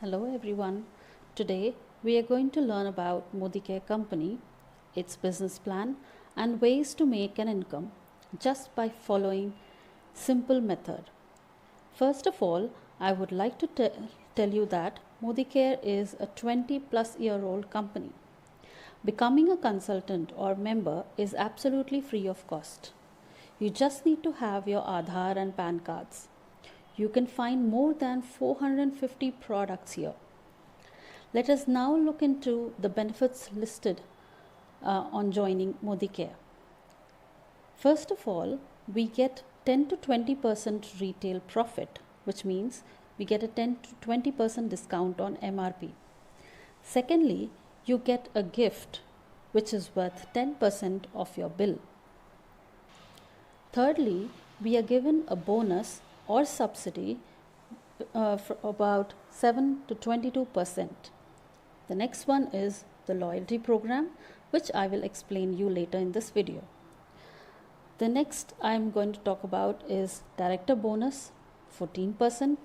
Hello everyone. Today we are going to learn about Modicare Company, its business plan and ways to make an income just by following simple method. First of all, I would like to tell you that Modicare is a 20-plus-year-old company. Becoming a consultant or member is absolutely free of cost. You just need to have your Aadhaar and PAN cards. You can find more than 450 products here. Let us now look into the benefits listed on joining Modicare. First of all, we get 10 to 20% retail profit, which means we get a 10 to 20% discount on MRP. Secondly, you get a gift which is worth 10% of your bill. Thirdly, we are given a bonus or subsidy for about 7 to 22%. The next one is the loyalty program, which I will explain you later in this video. The next I'm going to talk about is director bonus 14%,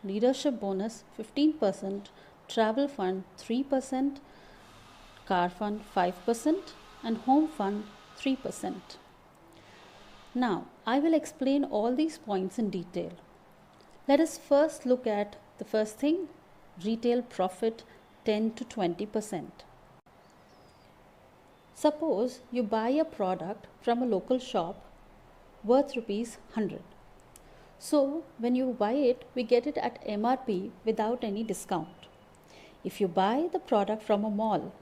leadership bonus 15%, travel fund 3%, car fund 5% and home fund 3%. Now, I will explain all these points in detail. Let us first look at the first thing, retail profit 10 to 20%. Suppose you buy a product from a local shop worth rupees 100. So, when you buy it, we get it at MRP without any discount. If you buy the product from a mall,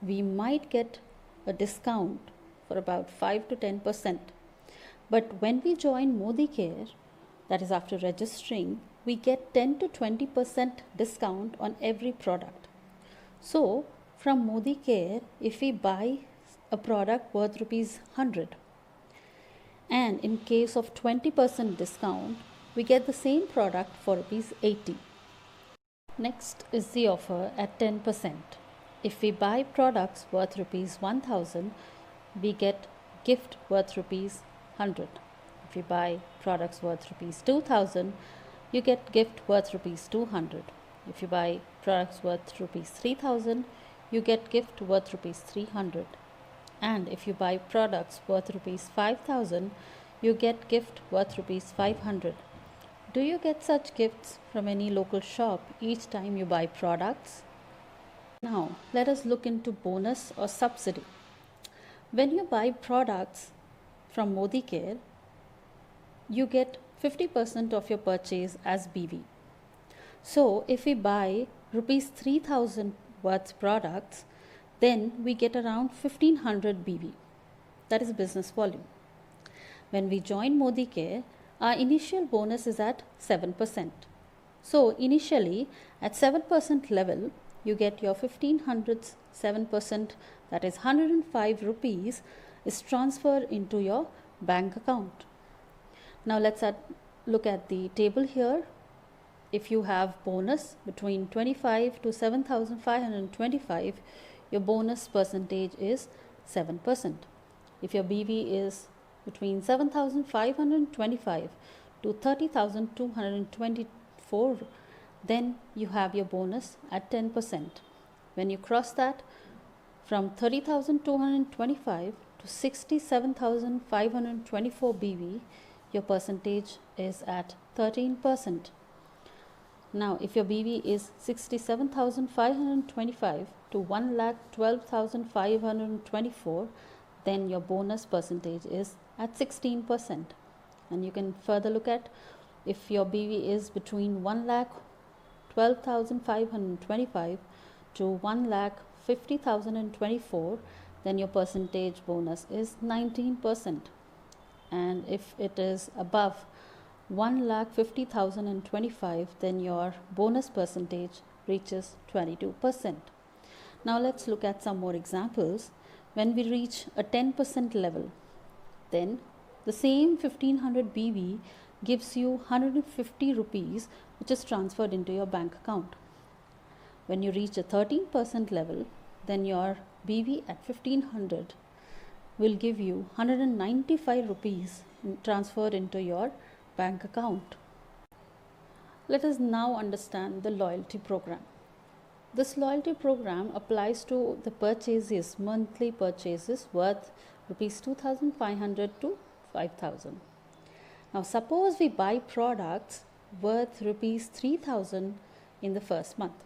we might get a discount for about 5 to 10%. But when we join Modicare, that is after registering, we get 10 to 20% discount on every product. So from Modicare, if we buy a product worth rupees 100 and in case of 20% discount, we get the same product for rupees 80. Next is the offer at 10%. If we buy products worth rupees 1000, we get gift worth rupees 100. If you buy products worth rupees 2000, you get gift worth rupees 200. If you buy products worth rupees 3000, you get gift worth rupees 300. And if you buy products worth rupees 5000, you get gift worth rupees 500. Do you get such gifts from any local shop each time you buy products? Now, let us look into bonus or subsidy. When you buy products from Modicare, you get 50% of your purchase as BV. So if we buy rupees 3000 worth products, then we get around 1500 BV. That is business volume. When we join Modicare, our initial bonus is at 7%. So initially at 7% level, you get your 1500's 7%, that is 105 rupees is transferred into your bank account. Now let's look at the table here. If you have bonus between 25 to 7525, your bonus percentage is 7%. If your BV is between 7525 to 30,224, then you have your bonus at 10%. When you cross that from 30,225 to 67,524 BV, your percentage is at 13%. Now, if your BV is 67,525 to 1,12,524, then your bonus percentage is at 16%. And you can further look at if your BV is between 1,12,525 to 1,50,024, then your percentage bonus is 19%. And if it is above 1,50,025, then your bonus percentage reaches 22%. Now let's look at some more examples. When we reach a 10% level, then the same 1500 BV gives you 150 rupees, which is transferred into your bank account. When you reach a 13% level, then your BV at 1500 will give you 195 rupees transferred into your bank account. Let us now understand the loyalty program. This loyalty program applies to the purchases, monthly purchases worth rupees 2500 to 5000. Now suppose we buy products worth rupees 3000 in the first month,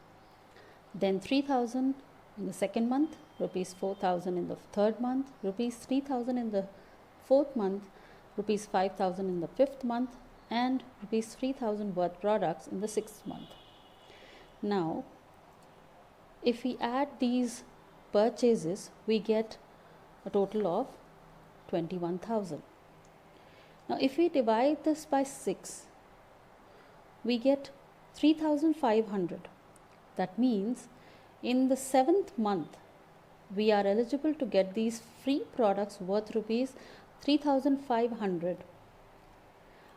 then 3000 in the second month, rupees 4000 in the third month, rupees 3000 in the fourth month, rupees 5000 in the fifth month, and rupees 3000 worth products in the sixth month. Now if we add these purchases, we get a total of 21,000. Now if we divide this by 6, we get 3,500. That means in the 7th month, we are eligible to get these free products worth rupees 3,500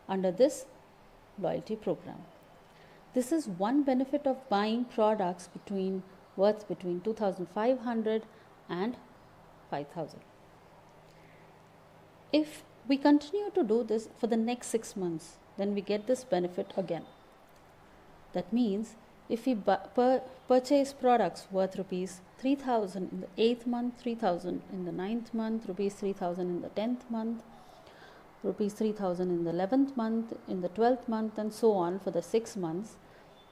under this loyalty program. This is one benefit of buying products worth between 2,500 and 5,000. If we continue to do this for the next 6 months, then we get this benefit again. That means if we purchase products worth rupees 3,000 in the 8th month, 3,000 in the 9th month, rupees 3,000 in the 10th month, rupees 3,000 in the 11th month, in the 12th month, and so on for the 6 months,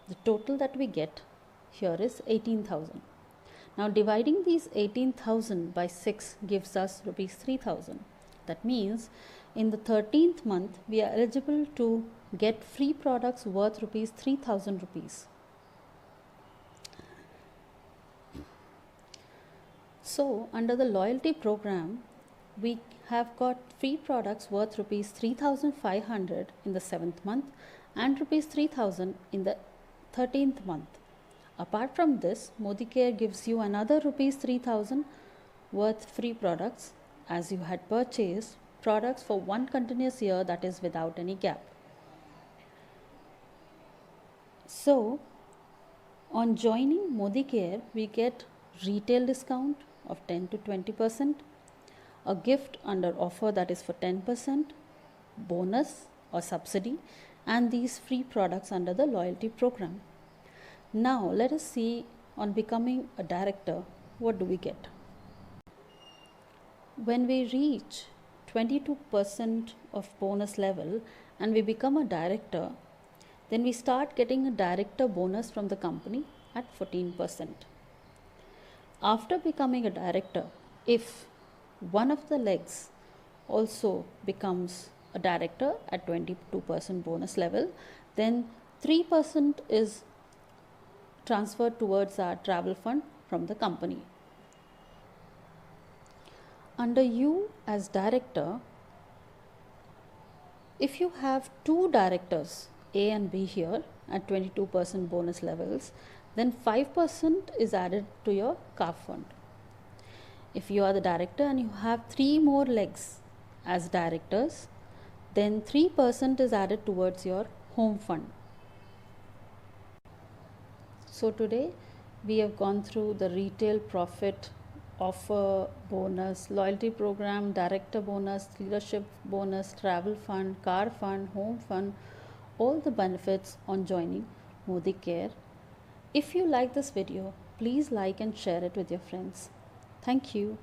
the total that we get here is 18,000. Now dividing these 18,000 by 6 gives us rupees 3,000. That means in the 13th month we are eligible to get free products worth rupees 3,000 rupees. So under the loyalty program, we have got free products worth rupees 3,500 in the 7th month and rupees 3,000 in the 13th month. Apart from this, Modicare gives you another rupees 3,000 worth free products as you had purchased products for one continuous year, that is without any gap. So on joining Modicare, we get retail discount of 10 to 20%, a gift under offer that is for 10%, bonus or subsidy, and these free products under the loyalty program. Now let us see on becoming a director, what do we get? When we reach 22% of bonus level and we become a director, then we start getting a director bonus from the company at 14%. After becoming a director, if one of the legs also becomes a director at 22% bonus level, then 3% is transferred towards our travel fund from the company. Under you as director, if you have two directors, A and B here at 22% bonus levels, then 5% is added to your car fund. If you are the director and you have 3 more legs as directors, then 3% is added towards your home fund. So today we have gone through the retail profit offer, bonus, loyalty program, director bonus, leadership bonus, travel fund, car fund, home fund, all the benefits on joining Modicare. If you like this video, please like and share it with your friends. Thank you.